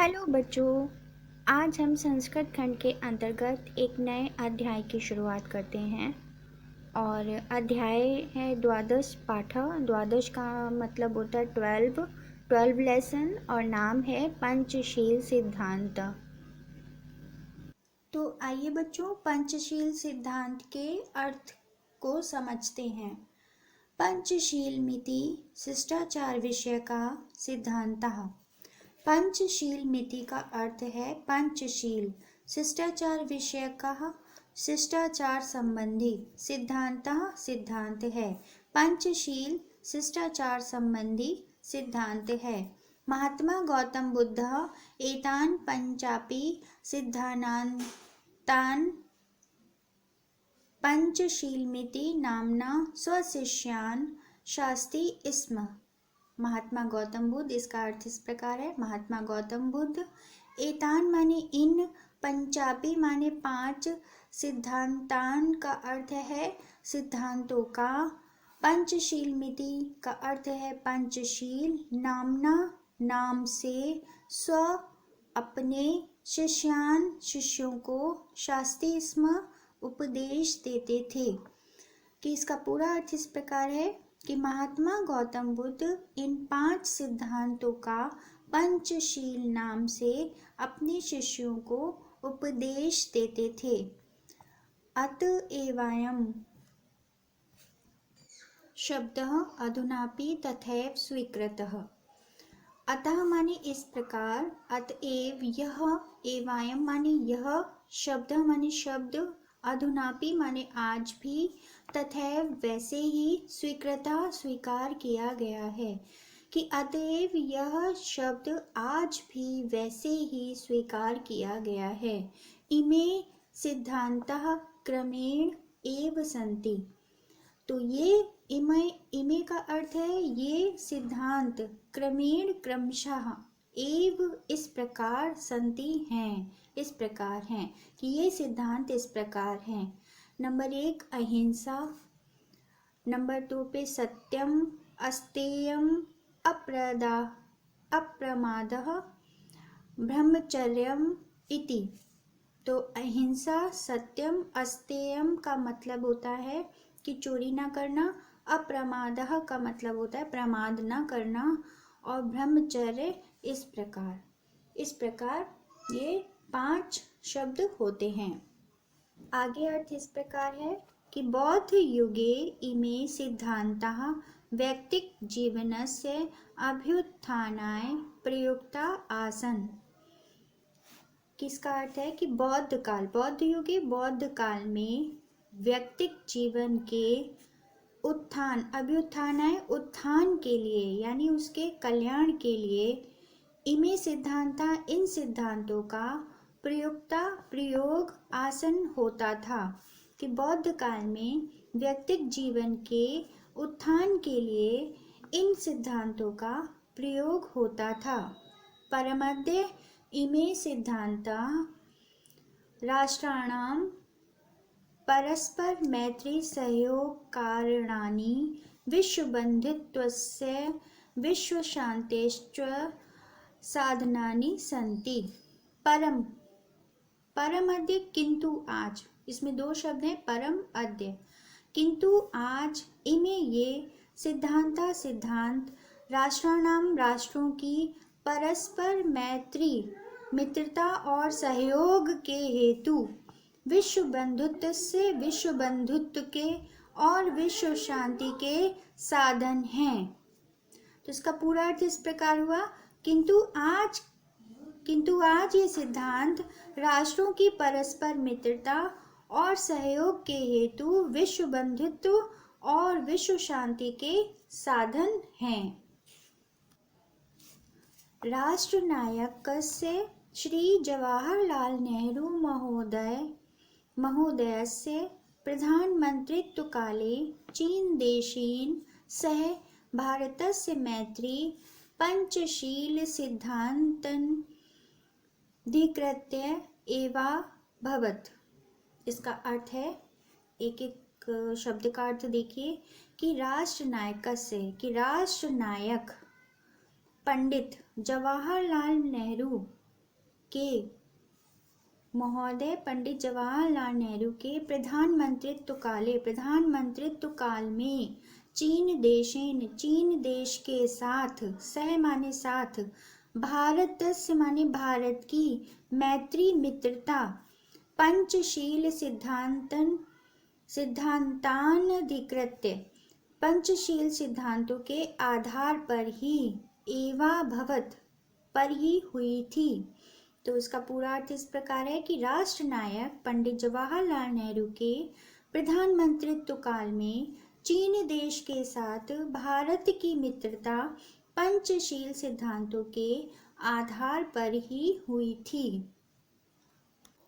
Hello बच्चों, आज हम संस्कृत खंड के अंतर्गत एक नए अध्याय की शुरुआत करते हैं। और अध्याय है द्वादश पाठ। द्वादश का मतलब होता है 12 लेसन, और नाम है पंचशील सिद्धांत। तो आइए बच्चों, पंचशील सिद्धांत के अर्थ को समझते हैं। पंचशील मिति शिष्टाचार विषय का सिद्धांतः। पंचशील मिति का अर्थ है पंचशील शिष्टाचार विषय का शिष्टाचार संबंधी सिद्धांतः सिद्धांत है। पंचशील शिष्टाचार संबंधी सिद्धांत है। महात्मा गौतम बुद्ध एतान पंचापि सिद्धानान्तान पंचशीलमिति नामना स्वशिष्यान् शास्ति स्म। महात्मा गौतम बुद्ध, इसका अर्थ इस प्रकार है। महात्मा गौतम बुद्ध एतान माने इन, पंचापि माने 5, सिद्धांतान का अर्थ है सिद्धांतों का, पंचशील मिति का अर्थ है पंचशील, नामना नाम से, स्व अपने, शिष्यान शिष्यों को, शास्ति स्म उपदेश देते थे। कि इसका पूरा अर्थ इस प्रकार है कि महात्मा गौतम बुद्ध इन 5 सिद्धांतों का पंचशील नाम से अपने शिष्यों को उपदेश देते थे। अतएवायं शब्दः अधुनापि तथैव स्वीकृतः। अतः माने इस प्रकार, अतएव यह, एवायं माने यह, शब्द माने शब्द, अधुनापि माने आज भी, तथैव वैसे ही, स्वीकृता स्वीकार किया गया है। कि अतएव यह शब्द आज भी वैसे ही स्वीकार किया गया है। इमे सिद्धांतः क्रमेण एव सन्ति। तो ये इमे का अर्थ है ये सिद्धांत, क्रमेण क्रमशः, एव इस प्रकार, संति हैं इस प्रकार हैं। कि ये सिद्धांत इस प्रकार हैं। नंबर 1 अहिंसा, नंबर 2 पे सत्यम, अस्तेयम, अप्रमादः, ब्रह्मचर्यम इति। तो अहिंसा, सत्यम, अस्तेयम का मतलब होता है कि चोरी ना करना, अप्रमादः का मतलब होता है प्रमाद ना करना, और ब्रह्मचर्य इस प्रकार ये 5 शब्द होते हैं। आगे अर्थ इस प्रकार है कि बौद्ध युगे इमे सिद्धांताः वैयक्तिक जीवनस्य अभ्युत्थानाय प्रयुक्ता आसन्। किसका अर्थ है कि बौद्ध युगे, बौद्ध काल में व्यक्तिक जीवन के उत्थान, अभ्युत्थान है उत्थान के लिए, यानी उसके कल्याण के लिए, इमे सिद्धांता इन सिद्धांतों का प्रयोग आसन होता था। कि बौद्ध काल में व्यक्तिक जीवन के उत्थान के लिए इन सिद्धांतों का प्रयोग होता था। परमध्ये इमे सिद्धांता राष्ट्राणां परस्पर मैत्री सहयोग कारणानि विश्वबन्धुत्वस्य विश्वशान्तेश्च साधनानि सन्ति। परम अद्य, किंतु आज, इसमें 2 शब्द हैं, परम अद्य, किंतु आज, इमे ये सिद्धांत राष्ट्राणाम राष्ट्रों की परस्पर मैत्री मित्रता और सहयोग के हेतु, विश्व बंधुत्व से विश्व बंधुत्व के और विश्व शांति के साधन हैं। तो इसका पूरा अर्थ इस प्रकार हुआ, किंतु आज ये सिद्धांत राष्ट्रों की परस्पर मित्रता और सहयोग के हेतु विश्व बंधुत्व और विश्व शांति के साधन हैं। राष्ट्रनायकस्य श्री जवाहरलाल नेहरू महोदयस्य प्रधानमन्त्रित्वकाले चीनदेशेन सह भारतस्य मैत्री पंचशीलसिद्धान्तं धिकृत्य एवाभवत्। इसका अर्थ है, एक एक शब्द का अर्थ देखिए, कि राष्ट्रनायकस्य, कि राष्ट्रनायक पंडित जवाहरलाल नेहरू के महोदय पंडित जवाहरलाल नेहरू के प्रधानमंत्रित्व काल में चीन देश के साथ सह माने साथ भारतस्य माने भारत की मैत्री मित्रता पंचशील सिद्धांतानधिकृत्य पंचशील सिद्धांतों के आधार पर ही एवाभवत पर ही हुई थी। तो इसका पूरा अर्थ इस प्रकार है कि राष्ट्र नायक पंडित जवाहरलाल नेहरू के प्रधानमंत्रित्व काल में चीन देश के साथ भारत की मित्रता पंचशील सिद्धांतों के आधार पर ही हुई थी।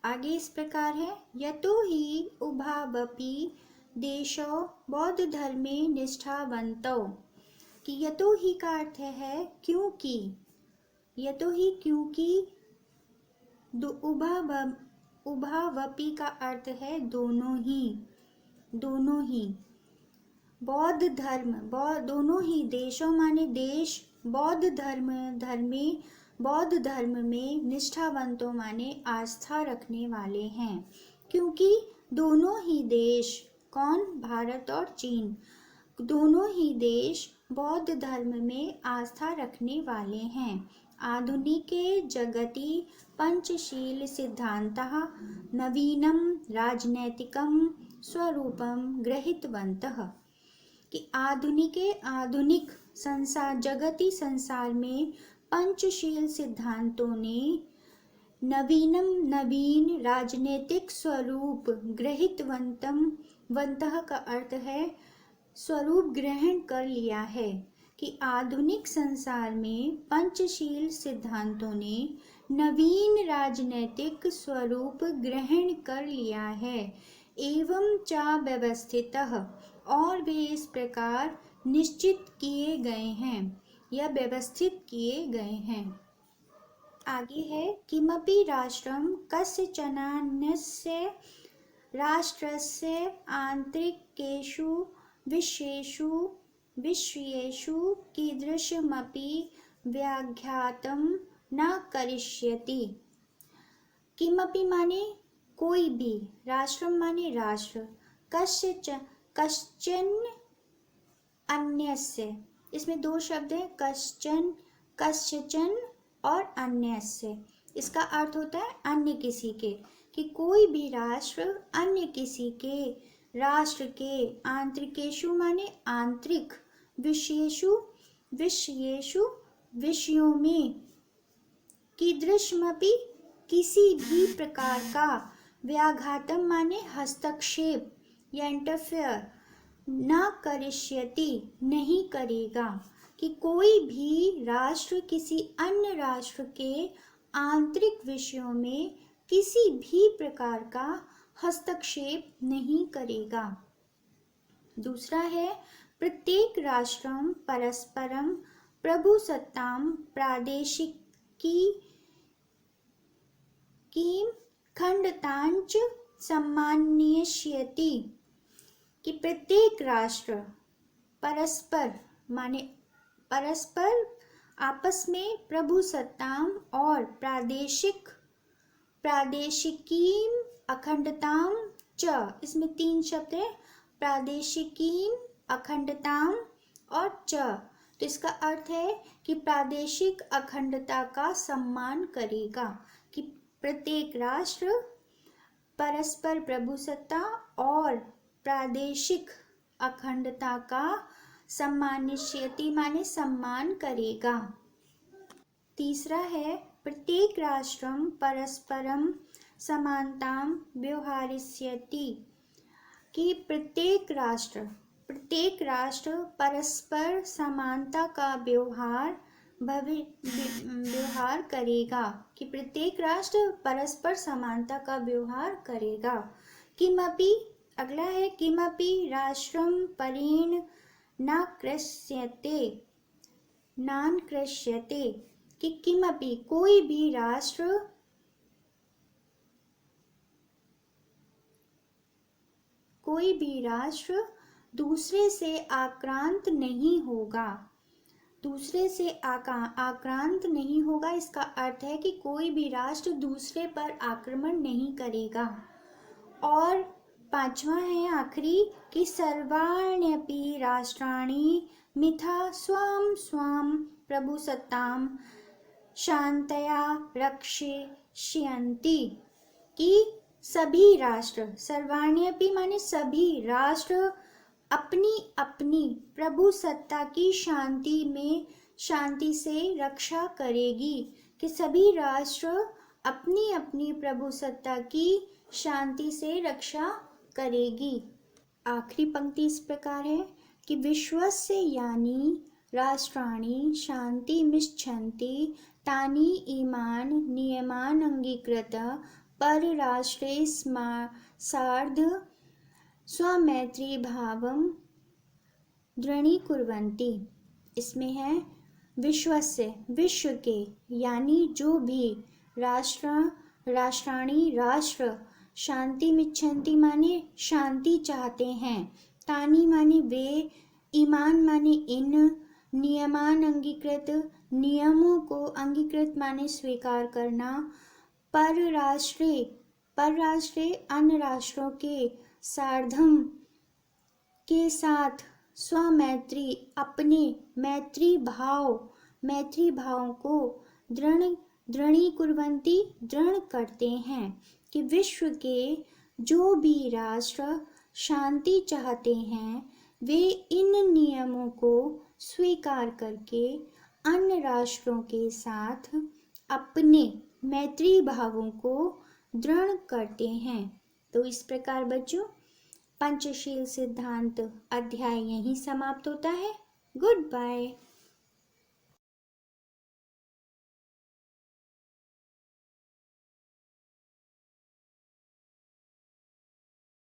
आगे इस प्रकार है, यतो हि उभावपि देशौ बौद्ध धर्मे निष्ठावन्तौ। कि यतो ही का अर्थ है क्योंकि, यतो ही क्योंकि, उभावपि का अर्थ है दोनों ही बौद्ध धर्म दोनों ही देशों माने देश बौद्ध धर्म में निष्ठावंतों माने आस्था रखने वाले हैं। क्योंकि दोनों ही देश, कौन, भारत और चीन, दोनों ही देश बौद्ध धर्म में आस्था रखने वाले हैं। आधुनिके जगति पंचशील सिद्धांतः नवीनं राजनैतिकं स्वरूपं गृहीतवन्तः। कि आधुनिक जगती संसार में पंचशील सिद्धांतों ने नवीन राजनीतिक स्वरूप गृहीतवन्तः का अर्थ है स्वरूप ग्रहण कर लिया है। कि आधुनिक संसार में पंचशील सिद्धांतों ने नवीन राजनीतिक स्वरूप ग्रहण कर लिया है। एवं च व्यवस्थितः, और वे इस प्रकार निश्चित किए गए हैं या व्यवस्थित किए गए हैं। आगे है, किमपि राष्ट्रं कस्यचनान्यस्य राष्ट्रस्य आन्तरिकेषु विषयेषु कीदृशमपि व्याघातं न करिष्यति। किमपि माने कोई भी, राष्ट्रम माने राष्ट्र, कश्चन अन्यस्य, इसमें दो शब्द हैं, कश्चन और अन्यस्य। इसका अर्थ होता है अन्य किसी के। कि कोई भी राष्ट्र अन्य किसी के राष्ट्र के आंतरिकेषु माने आंतरिक, विषयों में, कीदृशमपि किसी भी प्रकार का, व्याघातम माने हस्तक्षेप या इंटरफेयर, न करिष्यति नहीं करेगा। कि कोई भी राष्ट्र किसी अन्य राष्ट्र के आंतरिक विषयों में किसी भी प्रकार का हस्तक्षेप नहीं करेगा। दूसरा है, प्रत्येक राष्ट्रम परस्परम प्रभुसत्तां प्रादेशिकी खंडतांच सम्मानयिष्यति। कि प्रत्येक राष्ट्र परस्पर माने परस्पर आपस में प्रभुसत्तां और प्रादेशिकीम अखंडतां च, इसमें तीन शब्द है, प्रादेशिकीम अखंडतां और च। तो इसका अर्थ है कि प्रादेशिक अखंडता का सम्मान करेगा। कि प्रत्येक राष्ट्र परस्पर प्रभुसत्ता और प्रादेशिक अखंडता का सम्मानिष्यति माने सम्मान करेगा। तीसरा है, प्रत्येक राष्ट्रम परस्परम समानतां व्यवहारिष्यति। कि प्रत्येक राष्ट्र परस्पर समानता का व्यवहार करेगा। कि प्रत्येक राष्ट्र परस्पर समानता का व्यवहार करेगा। किमपि, अगला है, किमपि राष्ट्रम परेण नान कृष्यते। कि किमपि कोई भी राष्ट्र दूसरे से आक्रांत नहीं होगा। दूसरे से आक्रांत नहीं होगा। इसका अर्थ है कि कोई भी राष्ट्र दूसरे पर आक्रमण नहीं करेगा। और पांचवा है आखिरी कि सर्वाण्यपि राष्ट्राणि मिथा स्वाम स्वाम प्रभुसत्ताम शांतया रक्षयन्ति, कि सभी राष्ट्र, सर्वाण्यपि माने सभी राष्ट्र, अपनी अपनी प्रभु सत्ता की शांति से रक्षा करेगी, कि सभी राष्ट्र अपनी अपनी प्रभु सत्ता की शांति से रक्षा करेगी। आखिरी पंक्ति इस प्रकार है कि विश्वस्य यानी राष्ट्राणि शान्तिमिच्छन्ति तानि इमान् नियमान् अंगीकृत परराष्ट्रे सार्ध स्वमैत्री भावं दृढ़ीकुर्वन्ति। इसमें है विश्वस्य, विश्व के, यानी जो भी, राष्ट्राणि राष्ट्र, शांतिमिच्छन्ति माने शांति चाहते हैं, तानि माने वे, ईमान माने इन, नियमान अंगीकृत नियमों को, अंगीकृत माने स्वीकार करना, परराष्ट्रे अन्य राष्ट्रों के, सार्धम के साथ, स्वमैत्री अपने मैत्री भाव को दृढ़ीकुर्वन्ति दृढ़ करते हैं, कि विश्व के जो भी राष्ट्र शांति चाहते हैं वे इन नियमों को स्वीकार करके अन्य राष्ट्रों के साथ अपने मैत्री भावों को दृढ़ करते हैं। तो इस प्रकार बच्चों पंचशील सिद्धांत अध्याय यहीं समाप्त होता है। Good bye.